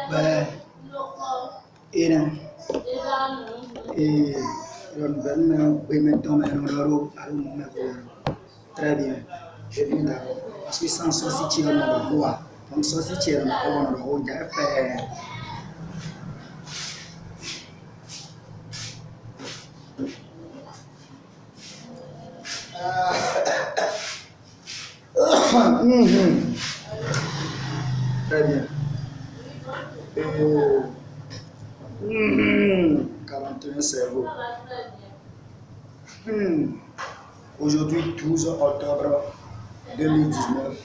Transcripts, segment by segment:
Ben, et très bien. Je viens d'abord. Parce que sans ceci, tu vas me voir. Donc, ceci, tu vas me voir. Très bien. 41 cerveaux. Aujourd'hui, 12 octobre 2019.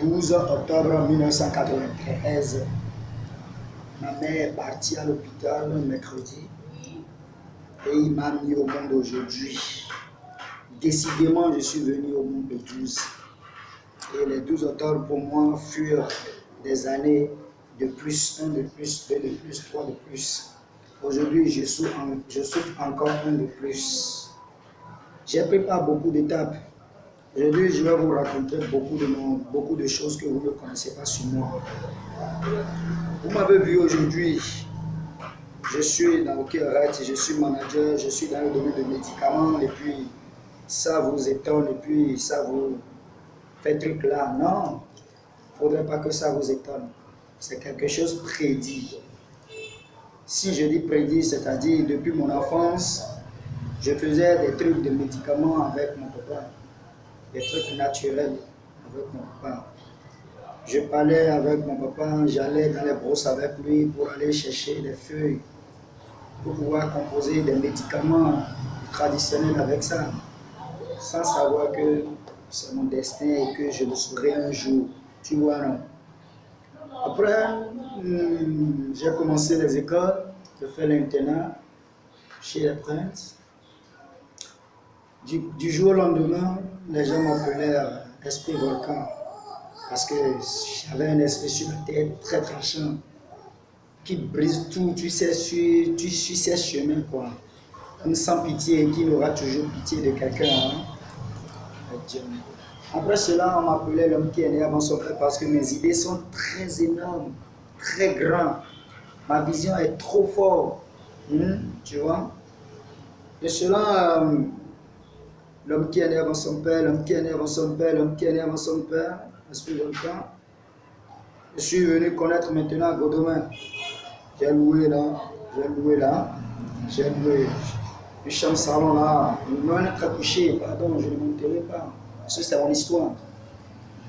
12 octobre 1993. Ma mère est partie à l'hôpital mercredi et il m'a mis au monde aujourd'hui. Décidément, je suis venu au monde le 12. Et les 12 octobre pour moi furent des années de plus, 1 de plus, 2 de plus, 3 de plus. Aujourd'hui, je souffre encore un de plus. J'ai préparé beaucoup d'étapes. Aujourd'hui, je vais vous raconter beaucoup de choses que vous ne connaissez pas sur moi. Vous m'avez vu aujourd'hui, je suis dans le Kéret, je suis manager, je suis dans le domaine des médicaments, et puis ça vous étonne, et puis ça vous fait truc là. Non, il ne faudrait pas que ça vous étonne. C'est quelque chose prédit. Si je dis prédit, c'est-à-dire depuis mon enfance, je faisais des trucs de médicaments avec mon papa, des trucs naturels avec mon papa. Je parlais avec mon papa, j'allais dans les brosses avec lui pour aller chercher des feuilles, pour pouvoir composer des médicaments traditionnels avec ça, sans savoir que c'est mon destin et que je le saurai un jour. Tu vois, non? Après, j'ai commencé les écoles, je fais l'internat chez les princes. Du jour au lendemain, les gens m'appelaient Esprit Volcan parce que j'avais un esprit sur la tête très tranchant qui brise tout, tu sais, sur ces chemins, quoi. Comme sans pitié, qui n'aura toujours pitié de quelqu'un. Hein? Après cela, on m'appelait l'homme qui est né avant son père parce que mes idées sont très énormes, très grandes. Ma vision est trop forte, tu vois. De cela, l'homme qui est né avant son père, l'homme qui est né avant son père, l'homme qui est né avant son père, Esprit Volcan. Je suis venu connaître maintenant Godomain. J'ai loué là, j'ai loué le champ salon là. Je ne vais pas coucher, pardon, je ne monterai pas. Parce que c'est mon histoire.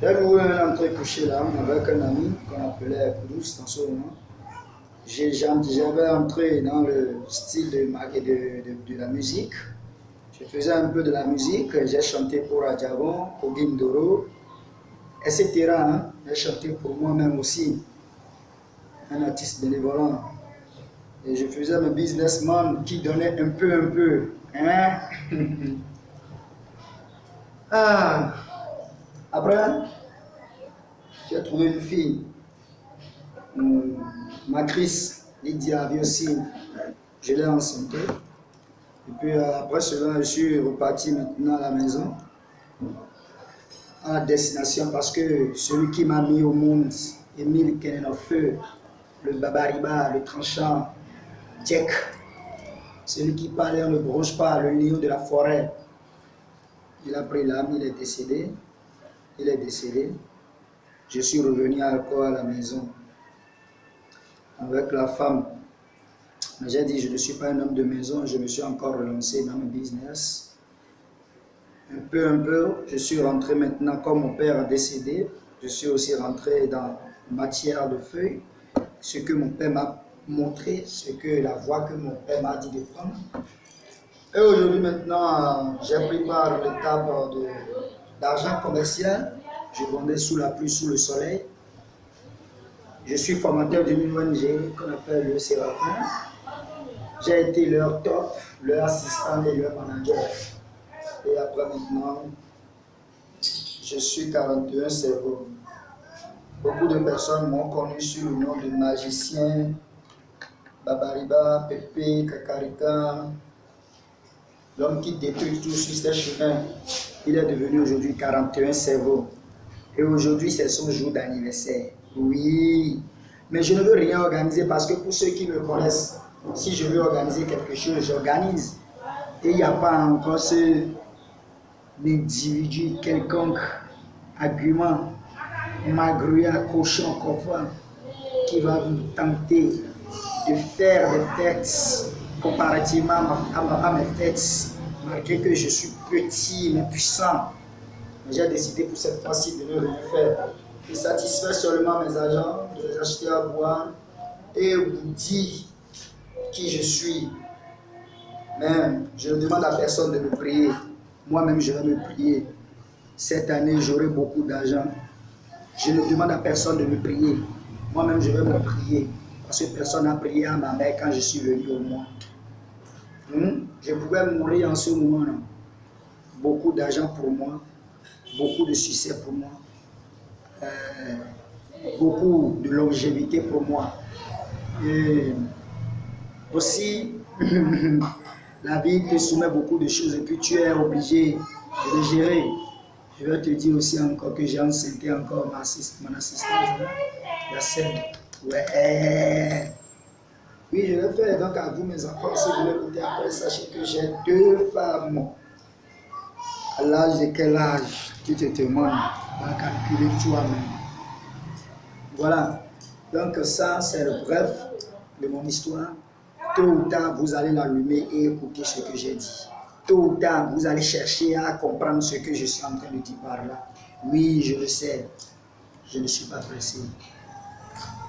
J'ai loué un entrée couché là avec un ami qu'on appelait Koudous dans ce moment. J'avais entré dans le style de la musique. Je faisais un peu de la musique, j'ai chanté pour Adjavon, pour Guindoro, etc. Hein. J'ai chanté pour moi-même aussi, un artiste bénévolant. Et je faisais mes businessman qui donnait un peu. Hein? Ah. Après, j'ai trouvé une fille, Macris, Lydia Aviosine, je l'ai enceintée. Et puis après cela, je suis reparti maintenant à la maison, à la destination, parce que celui qui m'a mis au monde, Émile Kenenofeu, le babariba, le tranchant, Jack, celui qui parlait, on ne bronche pas, le lion de la forêt, il a pris l'âme, il est décédé. Je suis revenu encore à la maison avec la femme. Mais j'ai dit, je ne suis pas un homme de maison, je me suis encore relancé dans mon business. Un peu, je suis rentré maintenant, comme mon père a décédé, je suis aussi rentré dans matière de feuilles, ce que mon père m'a montré, la voie que mon père m'a dit de prendre. Et aujourd'hui maintenant, j'ai pris part à l'étape d'argent commercial. Je vendais sous la pluie, sous le soleil. Je suis formateur d'une ONG qu'on appelle le Séraphin. J'ai été leur top, leur assistant et leur manager. Et après maintenant, je suis 41 cerveaux. Beaucoup de personnes m'ont connu sous le nom de magicien, Babariba, Pépé, Kakarika, l'homme qui détruit tout sur ses chemins. Il est devenu aujourd'hui 41 cerveaux. Et aujourd'hui, c'est son jour d'anniversaire. Oui, Mais je ne veux rien organiser parce que pour ceux qui me connaissent, si je veux organiser quelque chose, j'organise. Et il n'y a pas encore ce individu quelconque argument, magrouillard, cochon, confort, qui va vous tenter de faire des fêtes comparativement à mes fêtes, malgré que je suis petit mais puissant. J'ai décidé pour cette fois-ci de ne rien faire, de satisfaire seulement mes agents, de les acheter à boire et vous dire qui je suis. Mais je ne demande à personne de me prier. Moi-même, je vais me prier. Cette année, j'aurai beaucoup d'argent. Je ne demande à personne de me prier. Moi-même, je vais me prier. Parce que personne n'a prié à ma mère quand je suis venu au monde. Je pouvais mourir en ce moment-là. Beaucoup d'argent pour moi. Beaucoup de succès pour moi. Beaucoup de longévité pour moi. Et aussi, la vie te soumet beaucoup de choses et puis tu es obligé de les gérer. Je vais te dire aussi encore que j'ai enceinté encore mon assistante. Yacine. Ouais. Oui, je vais faire donc à vous mes enfants, si vous l'écoutez après, sachez que j'ai 2 femmes. À l'âge de quel âge tu te demandes, va calculer toi-même. Voilà. Donc ça, c'est le bref de mon histoire. Tôt ou tard, vous allez l'allumer et écouter ce que j'ai dit. Tôt ou tard, vous allez chercher à comprendre ce que je suis en train de dire par là. Oui, je le sais. Je ne suis pas pressé.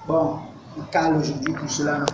Bon, on cale aujourd'hui tout cela.